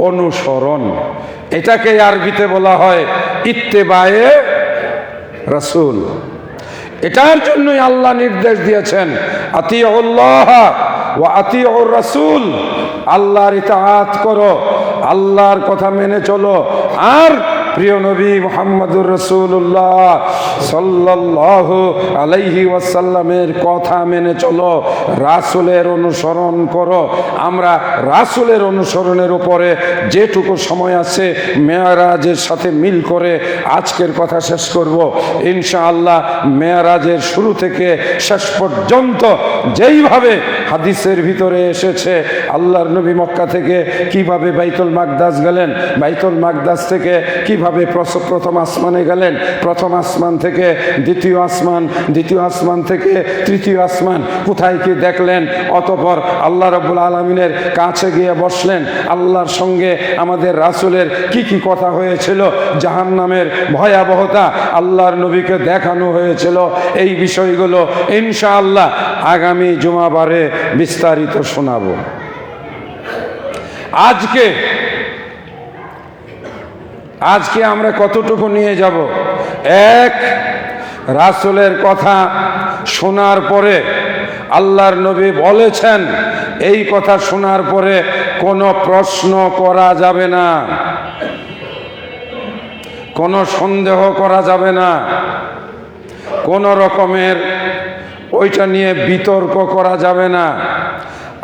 অনুসরণ। এটাকে আরবিতে বলা হয় ইত্তেবায়ে রাসূল। এটার জন্যই আল্লাহ নির্দেশ দিয়েছেন, আতিউল্লাহ ওয়া আতিউর রাসূল, আল্লাহর ইতাআত করো, আল্লাহর কথা মেনে চলো, আর প্রিয় নবী মুহাম্মদুর রাসূলুল্লাহ সাল্লাল্লাহু আলাইহি ওয়াসাল্লামের কথা মেনে চলো, রাসূলের অনুসরণ করো। আমরা রাসূলের অনুসরণের উপরে যেটুকু সময় আছে মেরাজের সাথে মিল করে আজকের কথা শেষ করব ইনশাআল্লাহ। মেরাজের শুরু থেকে শেষ পর্যন্ত যেইভাবে হাদিসের ভিতরে এসেছে, আল্লাহর নবী মক্কা থেকে কিভাবে বাইতুল মাকদাস গেলেন, বাইতুল মাকদাস থেকে কিভাবে প্রথম আসমানে গেলেন, প্রথম আসমান থেকে দ্বিতীয় আসমান, দ্বিতীয় আসমান থেকে তৃতীয় আসমান, কোথায় কি দেখলেন, অতঃপর আল্লাহ রাব্বুল আলামিনের কাছে গিয়ে বসলেন, আল্লাহর সঙ্গে আমাদের রাসূলের কি কি কথা হয়েছিল, জাহান্নামের ভয়াবহতা আল্লাহর নবীকে দেখানো হয়েছিল, এই বিষয়গুলো ইনশাআল্লাহ আগামী জুমাবারে বিস্তারিত শোনাবো। আজকে আমরা কতটুকু নিয়ে যাব? এক, রাসূলের কথা শোনার পরে আল্লাহর নবী বলেছেন, এই কথা শোনার পরে কোনো প্রশ্ন করা যাবে না, কোনো সন্দেহ করা যাবে না, কোনো রকমের ওইটা নিয়ে বিতর্ক করা যাবে না।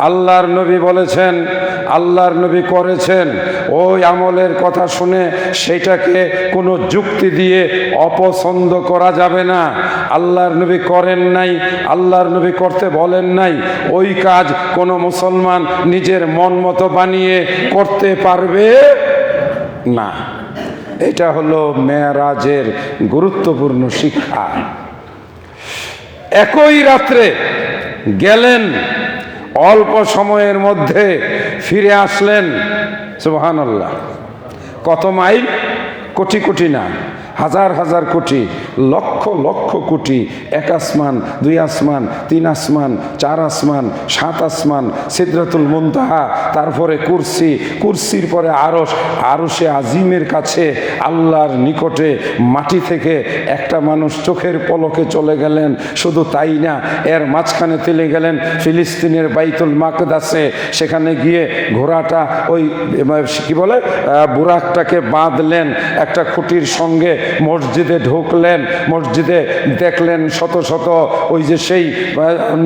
আল্লাহর নবী বলেছেন, আল্লাহর নবী করেছেন, ওই আমলের কথা শুনে সেটাকে কোনো যুক্তি দিয়ে অপছন্দ করা যাবে না। আল্লাহর নবী করেন নাই, আল্লাহর নবী করতে বলেন নাই, ওই কাজ কোনো মুসলমান নিজের মন মতো বানিয়ে করতে পারবে না। এটা হলো মেরাজের গুরুত্বপূর্ণ শিক্ষা। একই রাত্রে গেলেন, অল্প সময়ের মধ্যে ফিরে আসলেন। সুবহানাল্লাহ। কত মাইল? কোটি কোটি না, হাজার হাজার কোটি, লক্ষ লক্ষ কোটি। এক আসমান, দুই আসমান, তিন আসমান, চার আসমান, সাত আসমান, সিদরাতুল মুনতাহা, তারপরে কুরসি, কুরসির পরে আরশ, আরশে আজিমের কাছে আল্লাহর নিকটে মাটি থেকে একটা মানুষ চোখের পলকে চলে গেলেন। শুধু তাই না, এর মাঝখানে চলে গেলেন ফিলিস্তিনের বাইতুল মাকদাসে। সেখানে গিয়ে ঘোড়াটা ওই কি বলে বুরাকটাকে বাঁধলেন একটা খুঁটির সঙ্গে, মসজিদে ঢুকলেন। মসজিদে, দেখলেন শত শত ওই যে সেই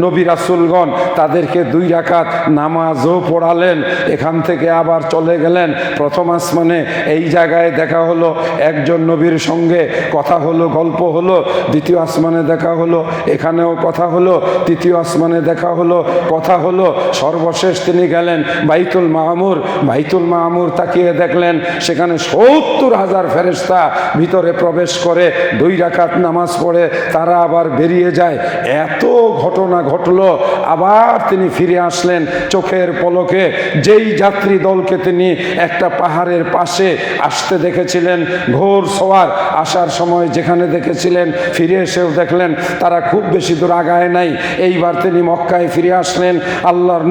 নবী রাসূলগণ, তাদেরকে 2 রাকাত নামাজও পড়ালেন। এখান থেকে আবার চলে গেলেন প্রথম আসমানে। এই জায়গায় দেখা হলো একজন নবীর সঙ্গে, কথা হলো, গল্প হলো। দ্বিতীয় আসমানে দেখা হলো, এখানেও কথা হলো। তৃতীয় আসমানে দেখা হলো, কথা হলো। সর্বশেষ তিনি গেলেন বাইতুল মামুর। বাইতুল মামুর তাকিয়ে দেখলেন সেখানে 70,000 ফেরেশতা ভিতরে প্রবেশ করে 2 রাকাত নামাজ পড়ে তারা আবার বেরিয়ে যায়। এত ঘটনা ঘটলো। আবার তিনি ফিরে আসলেন চোখের পলকে। যেই যাত্রী দলকে তিনি একটা পাহাড়ের পাশে আসতে দেখেছিলেন ঘোর সওয়ার, আসার সময় যেখানে দেখেছিলেন ফিরে এসেও দেখলেন তারা খুব বেশি দূর আগায় নাই। এইবার তিনি মক্কায় ফিরে আসলেন। আল্লাহর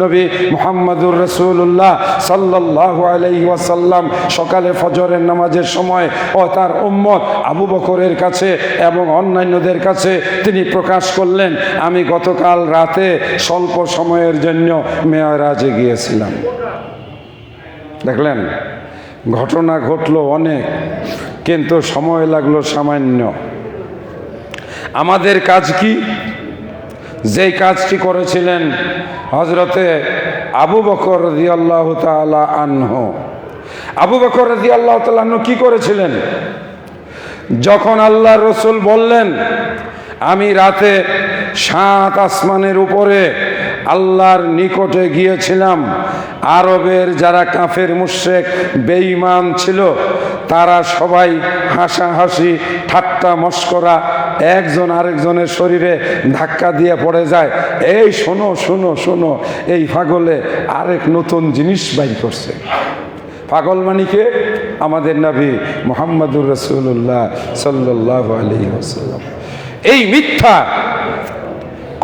নবী মুহাম্মদুর রাসূলুল্লাহ সাল্লাল্লাহু আলাইহি ওয়াসাল্লাম সকালে ফজরের নামাজের সময় ও তার উম্মত আবু বকরের কাছে এবং অন্যান্যদের কাছে তিনি প্রকাশ করলেন, আমি গতকাল রাতে স্বল্প সময়ের জন্য মেরাজে গিয়েছিলাম। দেখলেন, ঘটনা ঘটলো অনেক, কিন্তু সময় লাগলো সামান্য। আমাদের কাজ কি? যেই কাজটি করেছিলেন হযরতে আবু বকর রাদিয়াল্লাহু তাআলা আনহু। আবু বকর রাদিয়াল্লাহু তাআলা আনহু কি করেছিলেন? যখন আল্লাহর রাসূল বললেন আমি রাতে 7 আসমানের উপরে আল্লাহর নিকটে গিয়েছিলাম, আরবের যারা কাফের মুশরিক বেঈমান ছিল তারা সবাই হাসাহাসি ঠাট্টা মশকরা, একজন আরেকজনের শরীরে ধাক্কা দিয়ে পড়ে যায়। এই শোনো শোনো শোনো, এই পাগলে আরেক নতুন জিনিস বাইর করছে। পাগল মানিকে আমাদের নবী মুহাম্মদুর রাসূলুল্লাহ সাল্লাল্লাহু আলাইহি ওয়াসাল্লাম। এই মিথ্যা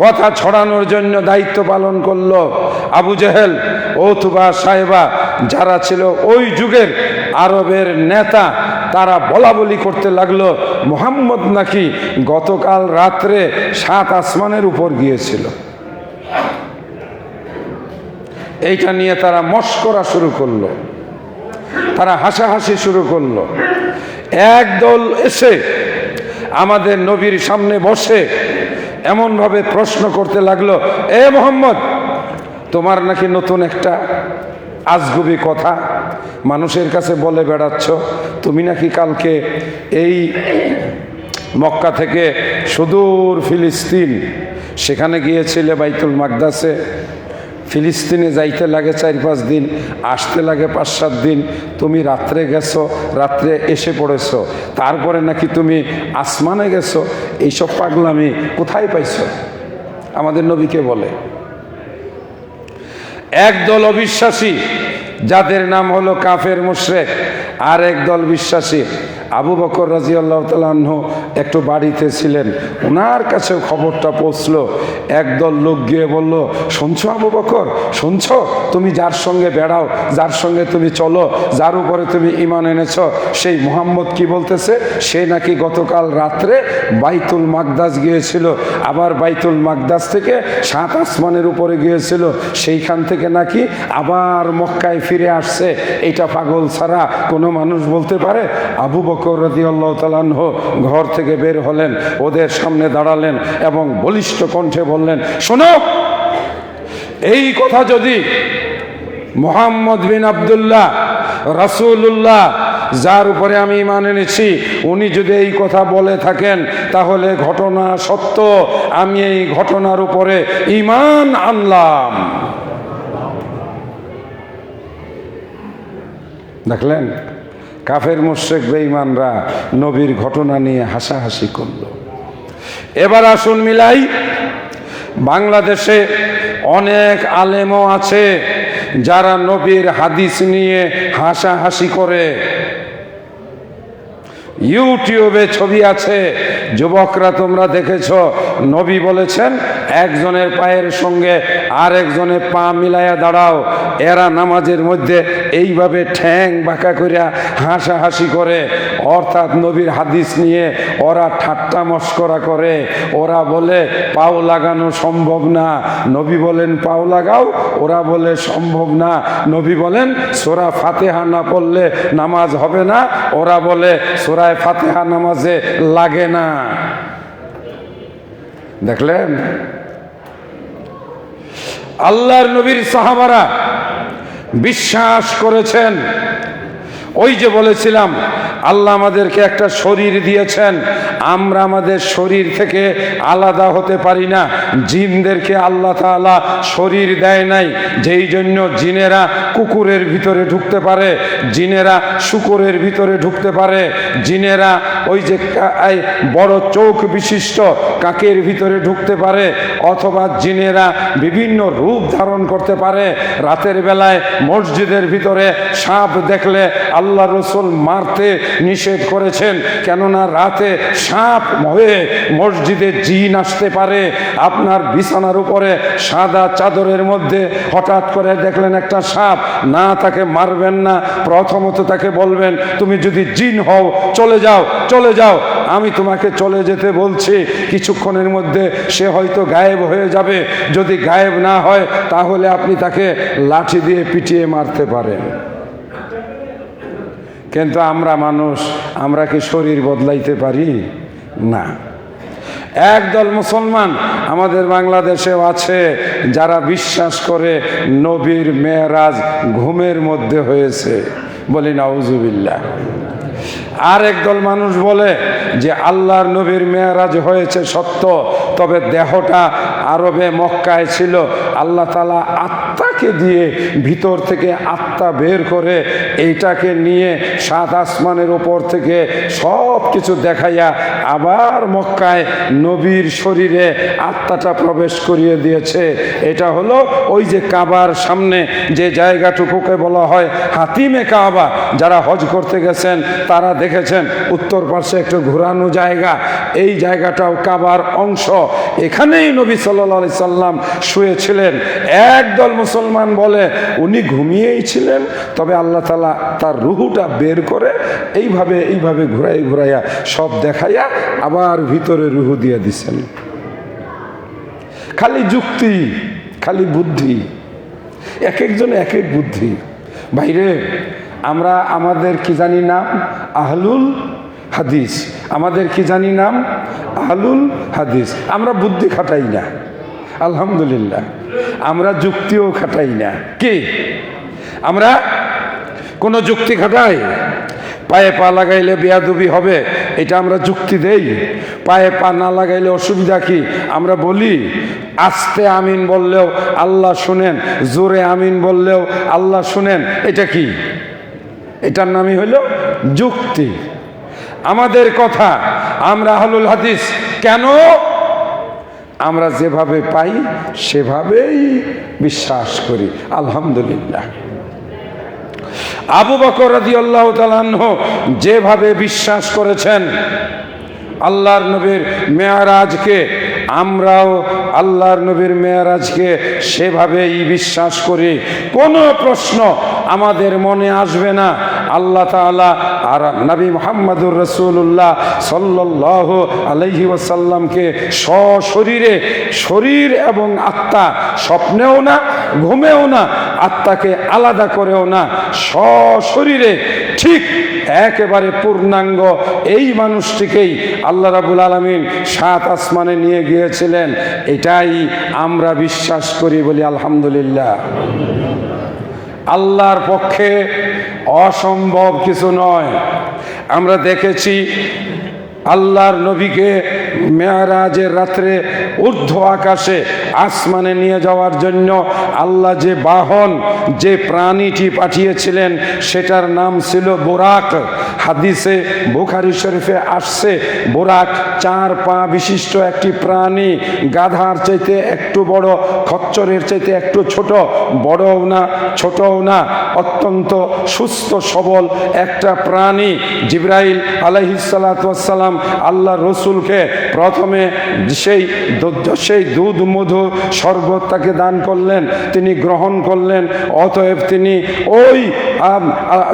কথা ছড়ানোর জন্য দায়িত্ব পালন করলো আবু জেহেল, উতবা, সাইবা, যারা ছিল ওই যুগের আরবের নেতা। তারা বলা বলি করতে লাগলো মুহাম্মদ নাকি গতকাল রাত্রে 7 আসমানের উপর গিয়েছিল। এইটা নিয়ে তারা মশকরা শুরু করলো, তারা হাসাহাসি শুরু করলো। একদল এসে আমাদের নবীর সামনে বসে এমনভাবে প্রশ্ন করতে লাগলো, এ মুহাম্মদ, তোমার নাকি নতুন একটা আজগুবি কথা মানুষের কাছে বলে বেড়াচ্ছ। তুমি নাকি কালকে এই মক্কা থেকে সুদূর ফিলিস্তিন সেখানে গিয়েছিলে বাইতুল মাকদাসে। ফিলিস্তিনে যাইতে লাগে 4-5 দিন, আসতে লাগে 5-7 দিন। তুমি রাত্রে গেছো, রাত্রে এসে পড়েছো, তারপরে নাকি তুমি আসমানে গেছো। এইসব পাগলামি কোথায় পাইছো? আমাদের নবীকে বলে। একদল অবিশ্বাসী যাদের নাম হলো কাফের মুশরিক, আর একদল বিশ্বাসী। আবু বকর রাদিয়াল্লাহু তাআলা আনহু একটু বাড়িতে ছিলেন, ওনার কাছেও খবরটা পৌঁছলো। একদল লোক গিয়ে বলল, শুনছো আবু বকর, শুনছো? তুমি যার সঙ্গে বেড়াও, যার সঙ্গে তুমি চলো, যার উপরে তুমি ঈমান এনেছো, সেই মুহাম্মদ কি বলতেছে? সে নাকি গতকাল রাত্রে বাইতুল মাকদাস গিয়েছিল, আবার বাইতুল মাকদাস থেকে 7 আসমানের উপরে গিয়েছিল, সেইখান থেকে নাকি আবার মক্কায় ফিরে আসছে। এটা পাগল ছাড়া কোনো মানুষ বলতে পারে? আবু বকর রাদিয়াল্লাহু তাআলা আনহু ঘর থেকে বের হলেন, ওদের সামনে দাঁড়ালেন এবং বলিষ্ঠ কণ্ঠে বললেন, শোনো, এই কথা যদি মুহাম্মদ বিন আব্দুল্লাহ রাসূলুল্লাহ, যার উপরে আমি ঈমান এনেছি, উনি যদি এই কথা বলে থাকেন তাহলে ঘটনা সত্য। আমি এই ঘটনার উপরে ঈমান আনলাম। দেখলেন, কাফের মুশরিক বেঈমানরা নবীর ঘটনা নিয়ে হাসাহাসি করল। এবার আসুন মিলাই, বাংলাদেশে অনেক আলেমও আছে যারা নবীর হাদিস নিয়ে হাসাহাসি করে। ইউটিউবে ছবি আছে, যুবকরা তোমরা দেখেছ, নবী বলেছেন, একজনের পায়ের সঙ্গে আর একজনের পা মিলাইয়া দাঁড়াও। এরা নামাজের মধ্যে এইভাবে ঠ্যাং বাঁকা করিয়া হাসাহাসি করে, অর্থাৎ নবীর হাদিস নিয়ে ওরা ঠাট্টা মস্করা করে। ওরা বলে পাও লাগানো সম্ভব না, নবী বলেন পাও লাগাও। ওরা বলে সম্ভব না, নবী বলেন সূরা ফাতিহা না পড়লে নামাজ হবে না। ওরা বলে সূরা ফাতিহা নামাজে লাগে না। দেখলেন, আল্লাহর নবীর সাহাবারা বিশ্বাস করেছেন। ওই যে বলেছিলাম, আল্লাহ আমাদেরকে একটা শরীর দিয়েছেন, আমরা আমাদের শরীর থেকে আলাদা হতে পারি না। জিনদেরকে আল্লাহ তাআলা শরীর দেয় নাই, যেই জন্য জিনেরা কুকুরের ভিতরে ঢুকতে পারে, জিনেরা শূকরের ভিতরে ঢুকতে পারে, জিনেরা ওই যে বড় চোখ বিশিষ্ট কাকের ভিতরে ঢুকতে পারে, অথবা জিনেরা বিভিন্ন রূপ ধারণ করতে পারে। রাতের বেলায় মসজিদের ভিতরে সাপ দেখলে আল্লাহ রসুল মারতে নিষেধ করেছেন, কেননা রাতে সাপ হয়ে মসজিদে জিন আসতে পারে। আপনার বিছানার উপরে সাদা চাদরের মধ্যে হঠাৎ করে দেখলেন একটা সাপ, না তাকে মারবেন না, প্রথমত তাকে বলবেন তুমি যদি জিন হও চলে যাও, চলে যাও, আমি তোমাকে চলে যেতে বলছি। কিছুক্ষণের মধ্যে সে হয়তো গায়েব হয়ে যাবে। যদি গায়েব না হয় তাহলে আপনি তাকে লাঠি দিয়ে পিটিয়ে মারতে পারেন। কিন্তু আমরা মানুষ, আমরা কি শরীর বদলাইতে পারি? না। একদল মুসলমান আমাদের বাংলাদেশেও আছে যারা বিশ্বাস করে নবীর মেরাজ ঘুমের মধ্যে হয়েছে, বলি নাউজুবিল্লাহ। আর একদল মানুষ বলে যে আল্লাহর নবীর মেরাজ হয়েছে সত্য, তবে দেহটা আরবে মক্কায় ছিল। আল্লাহ তাআলা আত্মাকে দিয়ে ভিতর থেকে আত্মা বের করে এইটাকে নিয়ে সাত আসমানের উপর থেকে সব কিছু দেখাইয়া আবার মক্কায় নবীর শরীরে আত্মাটা প্রবেশ করিয়ে দিয়েছে। এটা হলো ওই যে কাবার সামনে যে জায়গাটুকুকে বলা হয় হাতিমে কাবা। যারা হজ করতে গেছেন তারা দেখেছেন উত্তর পার্শ্বে একটু ঘোরানো জায়গা, এই জায়গাটাও কাবার অংশ। এখানেই নবী সাল্লাল্লাহু আলাইহি সাল্লাম শুয়েছিলেন। একদল মুসলমান বলে উনি ঘুমিয়েই ছিলেন, তবে আল্লাহ তাআলা তার রুহুটা বের করে এইভাবে ঘুরাইয়া সব দেখাইয়া আবার ভিতরে রুহু দিয়ে দিছেন। খালি যুক্তি, খালি বুদ্ধি, এক একজন এক এক বুদ্ধি। বাইরে আমরা আমাদের কি জানি নাম? আহলুল হাদিস। আমাদের কি জানি নাম? আহলুল হাদিস। আমরা বুদ্ধি খাটাই না, আলহামদুলিল্লাহ। আমরা যুক্তিও খাটাই না। কি আমরা কোনো যুক্তি খাটাই? পায়ে পা লাগাইলে বেয়াদবি হবে, এটা আমরা যুক্তি দেই। পায়ে পা না লাগাইলে অসুবিধা কি আমরা বলি? আস্তে আমিন বললেও আল্লাহ শুনেন, জোরে আমিন বললেও আল্লাহ শুনেন। এটা কি? এটার নামই হলো যুক্তি। আমাদের কথা আমরা আহলুল হাদিস কেন? আমরা যেভাবে পাই সেভাবেই বিশ্বাস করি, আলহামদুলিল্লাহ। আবু বকর রাদিয়াল্লাহু তাআলা আনহু যেভাবে বিশ্বাস করেছেন আল্লাহর নবীর মেরাজকে, আমরাও আল্লাহর নবীর মেরাজকে সেভাবেই বিশ্বাস করি। কোনো প্রশ্ন আমাদের মনে আসবে না আল্লাহ তাআলা আর নবী মুহাম্মদুর রাসূলুল্লাহ সাল্লাল্লাহু আলাইহি ওয়াসাল্লামকে সশরীরে, শরীর এবং আত্মা, স্বপ্নেও না ঘুমেও না, আত্মাকে আলাদা করেও না, সশরীরে ঠিক একেবারে পূর্ণাঙ্গ এই মানুষটিকেই আল্লাহ রাব্বুল আলামিন সাত আসমানে নিয়ে গিয়েছিলেন। এটাই আমরা বিশ্বাস করি, বলি আলহামদুলিল্লাহ। আল্লাহর পক্ষে অসম্ভব কিছু নয়। আমরা দেখেছি আল্লাহর নবীকে মেরাজের রাত্রে ঊর্ধ্ব আকাশে আসমানে নিয়ে যাওয়ার জন্য আল্লাহ যে বাহন, যে প্রাণীটি পাঠিয়েছিলেন সেটার নাম ছিল বুরাক। হাদিসে বুখারী শরীফে আসছে বুরাক 4 পা বিশিষ্ট একটি প্রাণী, গাধার চাইতে একটু বড়, খচ্চরের চাইতে একটু ছোট, বড়ও না ছোটও না, অত্যন্ত সুস্থ সবল একটা প্রাণী। জিবরাইল আলাইহিস সালাতু ওয়াস সালাম আল্লাহ রসুলকে প্রথমে সেই দুধ মধু শরবত তাকে দান করলেন, তিনি গ্রহণ করলেন। অতএব তিনি ওই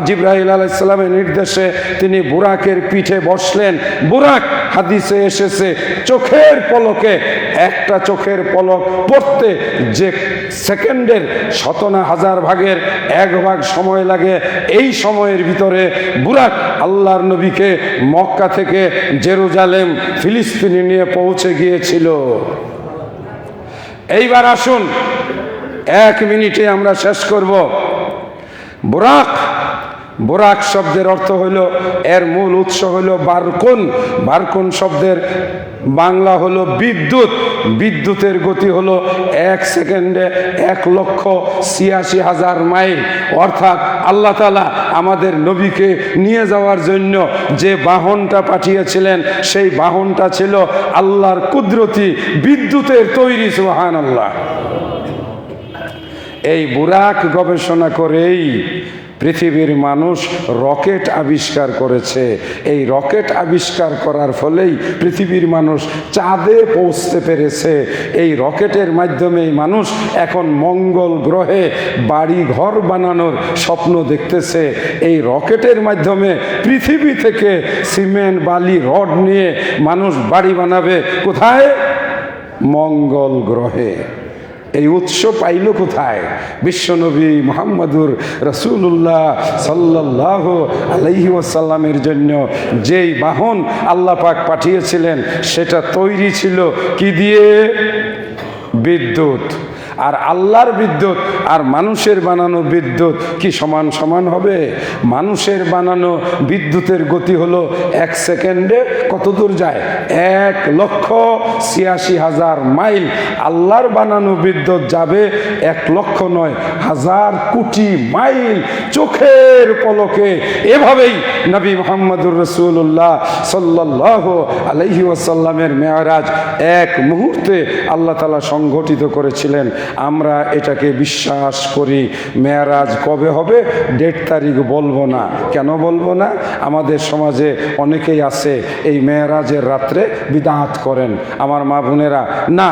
জিবরাইল আলাইহিস সালামের নির্দেশে তিনি বুরাকের পিঠে বসলেন। বুরাক হাদিসে এসেছে চোখের পলকে, একটা চোখের পলক পড়তে যে সেকেন্ডের 100,000 ভাগের 1 ভাগ সময় লাগে, এই সময়ের ভিতরে বুরাক আল্লাহর নবীকে মক্কা থেকে জেরুজালেম ফিলিস্তিনে নিয়ে পৌঁছে গিয়েছিল। এইবার আসুন 1 মিনিটে আমরা শেষ করব। বুরাক, বুরাক শব্দের অর্থ হইল, এর মূল উৎস হইল বারকুন। বারকুন শব্দের বাংলা হলো বিদ্যুৎ। বিদ্যুতের গতি হলো 1 সেকেন্ডে 1,86,000 মাইল। অর্থাৎ আল্লাহ তাআলা আমাদের নবীকে নিয়ে যাওয়ার জন্য যে বাহনটা পাঠিয়েছিলেন, সেই বাহনটা ছিল আল্লাহর কুদরতি বিদ্যুতের তৈরি। সুবহানাল্লাহ। এই বুরাক গবেষণা করেই পৃথিবীর মানুষ রকেট আবিষ্কার করেছে। এই রকেট আবিষ্কার করার ফলেই পৃথিবীর মানুষ চাঁদে পৌঁছতে পেরেছে। এই রকেটের মাধ্যমেই মানুষ এখন মঙ্গল গ্রহে বাড়ি ঘর বানানোর স্বপ্ন দেখতেছে। এই রকেটের মাধ্যমে পৃথিবী থেকে সিমেন্ট বালি রড নিয়ে মানুষ বাড়ি বানাবে কোথায়? মঙ্গল গ্রহে। এই উৎস পাইল কোথায়? বিশ্বনবী মুহাম্মদুর রাসূলুল্লাহ সাল্লাল্লাহু আলাইহি ওয়াসাল্লামের জন্য যেই বাহন আল্লাহ পাক পাঠিয়েছিলেন, সেটা তৈরি ছিল কি দিয়ে? বিদ্যুৎ। আর আল্লাহর বিদ্যুৎ আর মানুষের বানানো বিদ্যুৎ কি সমান সমান হবে? মানুষের বানানো বিদ্যুতের গতি হলো 1 সেকেন্ডে কত দূর যায়? 1,86,000 মাইল। আল্লাহর বানানো বিদ্যুৎ যাবে 1 লক্ষ নয়, 1,000 কোটি মাইল চোখের পলকে। এভাবেই নবী মুহাম্মদুর রাসূলুল্লাহ সাল্লাল্লাহু আলাইহি ওয়াসাল্লামের মেরাজ 1 মুহূর্তে আল্লাহ তাআলা সংগঠিত করেছিলেন। আমরা এটাকে বিশ্বাস করি। মেরাজ কবে হবে? ডেট তারিখ বলবো না। কেন বলবো না? আমাদের সমাজে অনেকেই আছে এই মেরাজের রাত্রে বিদআত করেন। আমার মা বোনেরা, না,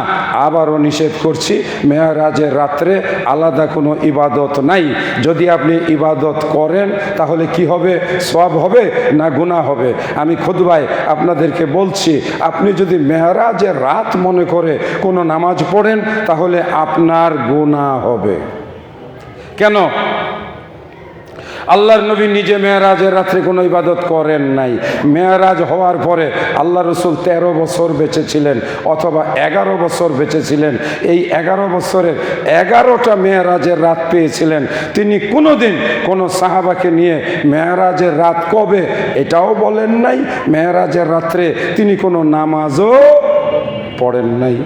আবারও নিষেধ করছি, মেরাজের রাত্রে আলাদা কোনো ইবাদত নাই। যদি আপনি ইবাদত করেন তাহলে কি হবে? সওয়াব হবে না গুনাহ হবে? আমি খুতবায় আপনাদেরকে বলছি, আপনি যদি মেরাজের রাত মনে করে কোনো নামাজ পড়েন তাহলে আপনার গুনাহ হবে। কেন? আল্লাহর নবী নিজে মেরাজের রাত্রে কোনো ইবাদত করেন নাই। মেরাজ হওয়ার পরে আল্লাহ রসুল 13 বছর বেঁচে ছিলেন, অথবা 11 বছর বেঁচে ছিলেন। এই 11 বছরের 11টা মেরাজের রাত পেয়েছিলেন। তিনি কোনোদিন কোনো সাহাবাকে নিয়ে মেরাজের রাত কবে এটাও বলেন নাই। মেরাজের রাত্রে তিনি কোনো নামাজও পড়েন নাই।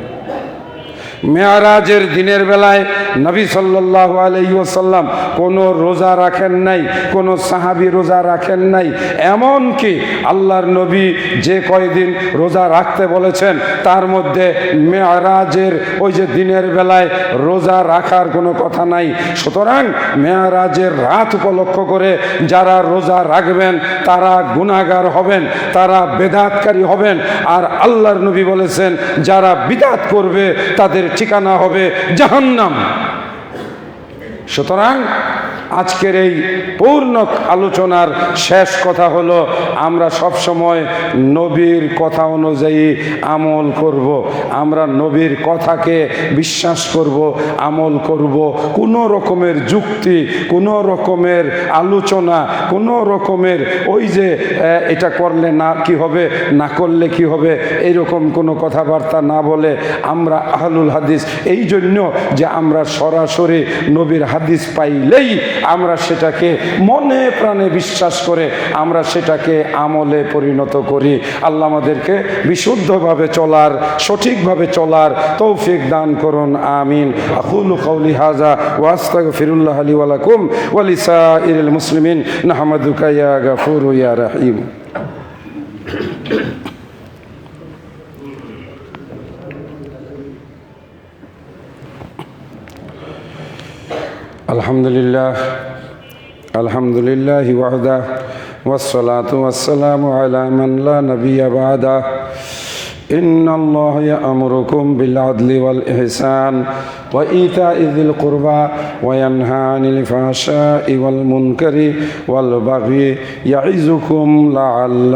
মেরাজের দিনের বেলায় নবী সাল্লাল্লাহু আলাইহি ওয়াসাল্লাম কোনো রোজা রাখেন নাই, কোনো সাহাবী রোজা রাখেন নাই। এমনকি আল্লাহর নবী যে কয়দিন রোজা রাখতে বলেছেন তার মধ্যে মেরাজের ওই যে দিনের বেলায় রোজা রাখার কোনো কথা নাই। সুতরাং মেরাজের রাত উপলক্ষ করে যারা রোজা রাখবেন তারা গুনাহগার হবেন, তারা বেদাতকারী হবেন। আর আল্লাহর নবী বলেছেন যারা বিদআত করবে তাদের ঠিকানা হবে জাহান্নাম। সুতরাং আজকের এই পূর্ণ আলোচনার শেষ কথা হলো, আমরা সব সময় নবীর কথা অনুযায়ী আমল করব। আমরা নবীর কথাকে বিশ্বাস করব, আমল করব। কোনো রকমের যুক্তি, কোনো রকমের আলোচনা, কোনো রকমের ওই যে এটা করলে না কি হবে, না করলে কি হবে, এইরকম কোনো কথাবার্তা না বলে আমরা আহলুল হাদিস। এই জন্য যে আমরা সরাসরি নবীর হাদিস পাইলেই আমরা সেটাকে মনে প্রাণে বিশ্বাস করে আমরা সেটাকে আমলে পরিণত করি। আল্লাহ আমাদেরকে বিশুদ্ধভাবে চলার, সঠিকভাবে চলার তৌফিক দান করুন। আমিন। আকুলু কাউলি হাযা ওয়া আস্তাগফিরুল্লাহ লি ওয়া লাকুম ওয়া লিসাইরিল মুসলিমিন নাহমাদুকা ইয়া গাফুরু ইয়া রহিম। আলহামদুলিল্লাহ, আলহামদুলিল্লাহি ওয়াহদা ওয়াসসালাতু ওয়াসসালামু আলা মান লা নাবিয়্যা বা'দা। إن الله يأمركم بالعدل والإحسان وإيتاء ذي القربى وينهى عن الفحشاء والمنكر والبغي يعظكم لعلكم